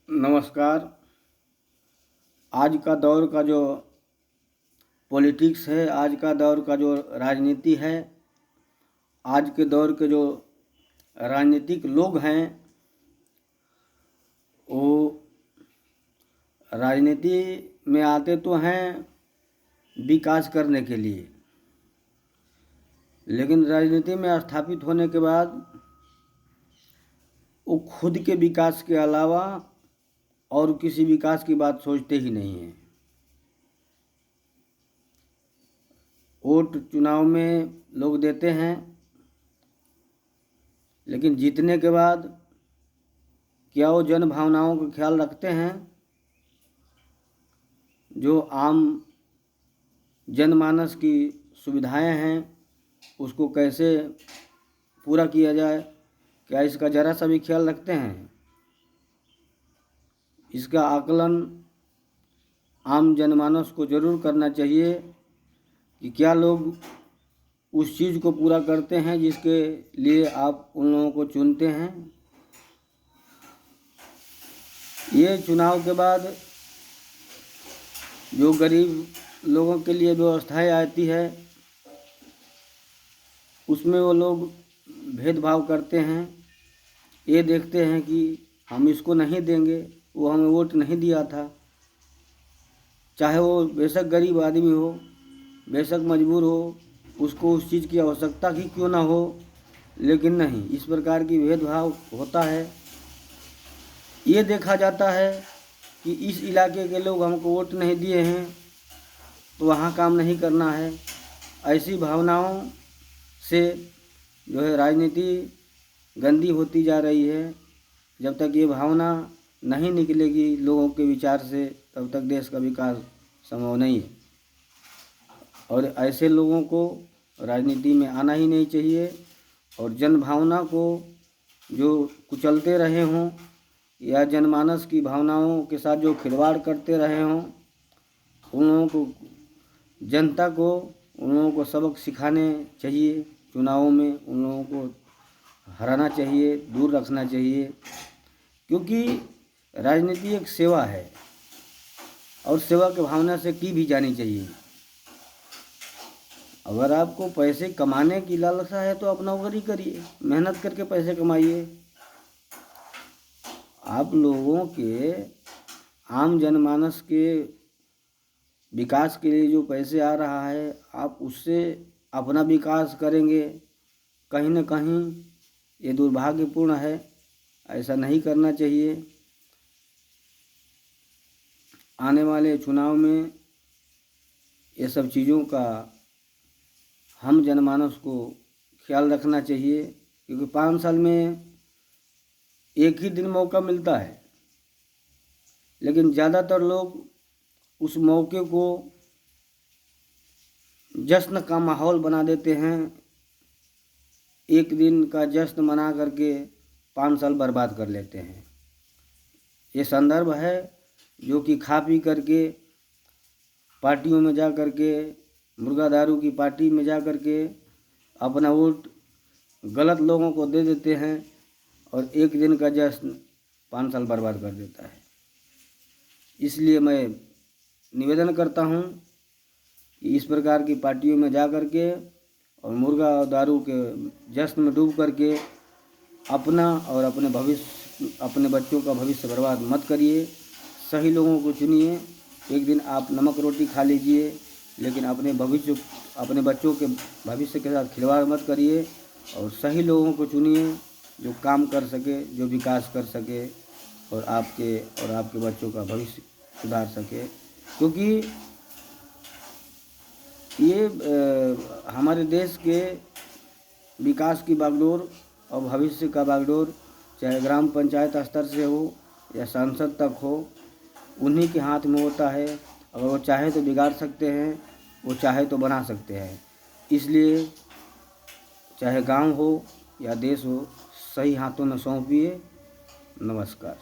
नमस्कार। आज का दौर का जो पॉलिटिक्स है, आज का दौर का जो राजनीति है, आज के दौर के जो राजनीतिक लोग हैं, वो राजनीति में आते तो हैं विकास करने के लिए, लेकिन राजनीति में स्थापित होने के बाद वो खुद के विकास के अलावा और किसी विकास की बात सोचते ही नहीं हैं। वोट चुनाव में लोग देते हैं, लेकिन जीतने के बाद क्या वो जन भावनाओं का ख्याल रखते हैं? जो आम जनमानस की सुविधाएं हैं उसको कैसे पूरा किया जाए, क्या इसका ज़रा सा भी ख्याल रखते हैं? इसका आकलन आम जनमानस को ज़रूर करना चाहिए कि क्या लोग उस चीज़ को पूरा करते हैं जिसके लिए आप उन लोगों को चुनते हैं। ये चुनाव के बाद जो गरीब लोगों के लिए व्यवस्थाएं आती है उसमें वो लोग भेदभाव करते हैं। ये देखते हैं कि हम इसको नहीं देंगे, वो हमें वोट नहीं दिया था, चाहे वो बेशक गरीब आदमी हो, बेशक मजबूर हो, उसको उस चीज़ की आवश्यकता ही क्यों ना हो, लेकिन नहीं, इस प्रकार की भेदभाव होता है। ये देखा जाता है कि इस इलाके के लोग हमको वोट नहीं दिए हैं तो वहाँ काम नहीं करना है। ऐसी भावनाओं से जो है राजनीति गंदी होती जा रही है। जब तक ये भावना नहीं निकलेगी लोगों के विचार से, तब तक देश का विकास संभव नहीं है। और ऐसे लोगों को राजनीति में आना ही नहीं चाहिए। और जन भावना को जो कुचलते रहे हों या जनमानस की भावनाओं के साथ जो खिलवाड़ करते रहे हों, उन लोगों को, जनता को, उन लोगों को सबक सिखाने चाहिए। चुनावों में उन लोगों को हराना चाहिए, दूर रखना चाहिए, क्योंकि राजनीति एक सेवा है और सेवा की भावना से की भी जानी चाहिए। अगर आपको पैसे कमाने की लालसा है तो आप नौकरी करिए, मेहनत करके पैसे कमाइए। आप लोगों के, आम जनमानस के विकास के लिए जो पैसे आ रहा है, आप उससे अपना विकास करेंगे, कहीं न कहीं ये दुर्भाग्यपूर्ण है। ऐसा नहीं करना चाहिए। आने वाले चुनाव में ये सब चीज़ों का हम जनमानस को ख्याल रखना चाहिए, क्योंकि 5 साल में एक ही दिन मौका मिलता है, लेकिन ज़्यादातर लोग उस मौके को जश्न का माहौल बना देते हैं। एक दिन का जश्न मना करके 5 साल बर्बाद कर लेते हैं। ये संदर्भ है जो कि खा पी करके पार्टियों में जा करके, मुर्गा दारू की पार्टी में जा करके अपना वोट गलत लोगों को दे देते हैं और एक दिन का जश्न 5 साल बर्बाद कर देता है। इसलिए मैं निवेदन करता हूँ कि इस प्रकार की पार्टियों में जा करके और मुर्गा और दारू के जश्न में डूब करके अपना और अपने भविष्य, अपने बच्चों का भविष्य बर्बाद मत करिए। सही लोगों को चुनिए। एक दिन आप नमक रोटी खा लीजिए, लेकिन अपने बच्चों के भविष्य के साथ खिलवाड़ मत करिए और सही लोगों को चुनिए जो काम कर सके, जो विकास कर सके और आपके बच्चों का भविष्य सुधार सके। क्योंकि ये हमारे देश के विकास की बागडोर और भविष्य का बागडोर चाहे ग्राम पंचायत स्तर से हो या सांसद तक हो, उन्हीं के हाथ में होता है। अगर वो चाहे तो बिगाड़ सकते हैं, वो चाहे तो बना सकते हैं। इसलिए चाहे गांव हो या देश हो, सही हाथों में सौंपिए। नमस्कार।